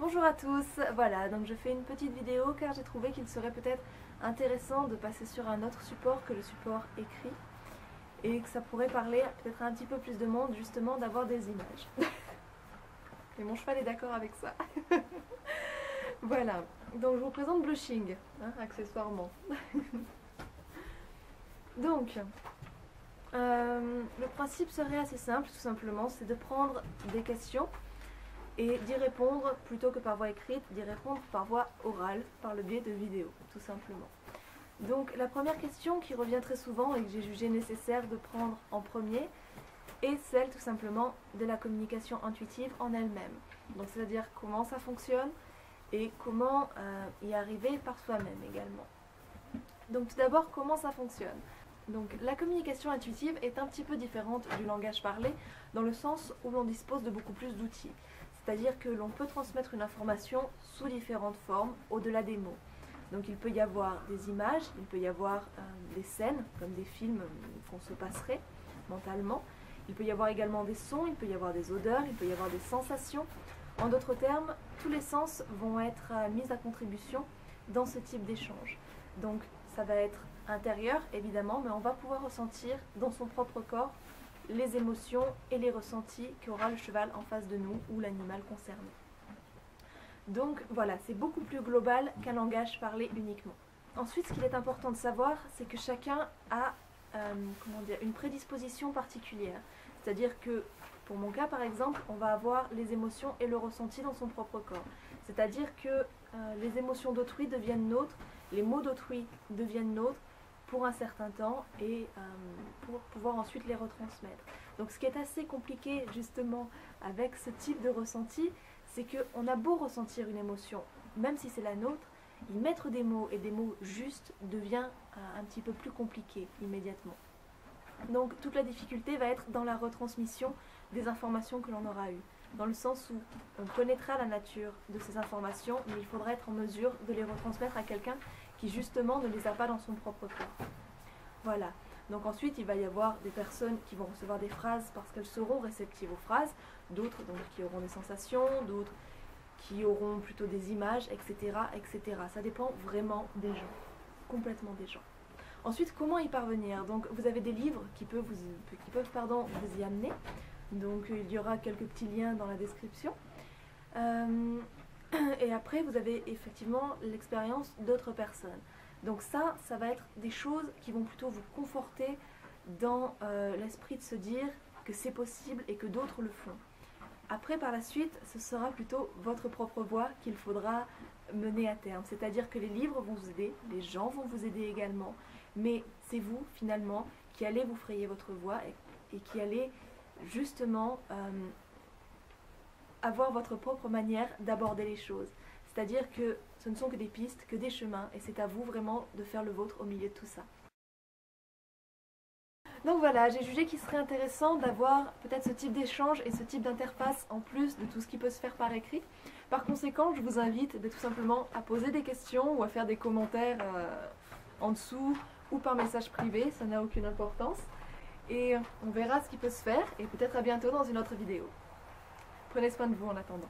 Bonjour à tous, voilà, donc je fais une petite vidéo car j'ai trouvé qu'il serait peut-être intéressant de passer sur un autre support que le support écrit et que ça pourrait parler peut-être à un petit peu plus de monde justement d'avoir des images. Et mon cheval est d'accord avec ça. Voilà, donc je vous présente Blushing, accessoirement. Donc, le principe serait assez simple, tout simplement, c'est de prendre des questions et d'y répondre plutôt que par voie écrite, d'y répondre par voie orale, par le biais de vidéos, tout simplement. Donc la première question qui revient très souvent et que j'ai jugé nécessaire de prendre en premier est celle tout simplement de la communication intuitive en elle-même. Donc c'est-à-dire comment ça fonctionne et comment y arriver par soi-même également. Donc tout d'abord, comment ça fonctionne ? Donc la communication intuitive est un petit peu différente du langage parlé dans le sens où l'on dispose de beaucoup plus d'outils. C'est-à-dire que l'on peut transmettre une information sous différentes formes au-delà des mots. Donc il peut y avoir des images, il peut y avoir des scènes, comme des films qu'on se passerait mentalement. Il peut y avoir également des sons, il peut y avoir des odeurs, il peut y avoir des sensations. En d'autres termes, tous les sens vont être mis à contribution dans ce type d'échange. Donc ça va être intérieur évidemment, mais on va pouvoir ressentir dans son propre corps les émotions et les ressentis qu'aura le cheval en face de nous ou l'animal concerné. Donc voilà, c'est beaucoup plus global qu'un langage parlé uniquement. Ensuite, ce qu'il est important de savoir, c'est que chacun a une prédisposition particulière. C'est-à-dire que, pour mon cas par exemple, on va avoir les émotions et le ressenti dans son propre corps. C'est-à-dire que les émotions d'autrui deviennent nôtres, les mots d'autrui deviennent nôtres, pour un certain temps et pour pouvoir ensuite les retransmettre. Donc ce qui est assez compliqué justement avec ce type de ressenti, c'est qu'on a beau ressentir une émotion, même si c'est la nôtre, y mettre des mots et des mots justes devient un petit peu plus compliqué immédiatement. Donc toute la difficulté va être dans la retransmission des informations que l'on aura eues, dans le sens où on connaîtra la nature de ces informations, mais il faudra être en mesure de les retransmettre à quelqu'un qui justement ne les a pas dans son propre corps. Voilà. Donc ensuite, il va y avoir des personnes qui vont recevoir des phrases parce qu'elles seront réceptives aux phrases, d'autres donc qui auront des sensations, d'autres qui auront plutôt des images, etc., etc. Ça dépend vraiment des gens, complètement des gens. Ensuite, comment y parvenir ? Donc vous avez des livres qui peuvent vous y amener. Donc il y aura quelques petits liens dans la description. Et après, vous avez effectivement l'expérience d'autres personnes. Donc ça va être des choses qui vont plutôt vous conforter dans l'esprit de se dire que c'est possible et que d'autres le font. Après, par la suite, ce sera plutôt votre propre voie qu'il faudra mener à terme. C'est-à-dire que les livres vont vous aider, les gens vont vous aider également, mais c'est vous, finalement, qui allez vous frayer votre voie et qui allez justement avoir votre propre manière d'aborder les choses. C'est-à-dire que ce ne sont que des pistes, que des chemins, et c'est à vous vraiment de faire le vôtre au milieu de tout ça. Donc voilà, j'ai jugé qu'il serait intéressant d'avoir peut-être ce type d'échange et ce type d'interface en plus de tout ce qui peut se faire par écrit. Par conséquent, je vous invite tout simplement à poser des questions ou à faire des commentaires en dessous ou par message privé, ça n'a aucune importance. Et on verra ce qui peut se faire et peut-être à bientôt dans une autre vidéo. Prenez soin de vous en attendant.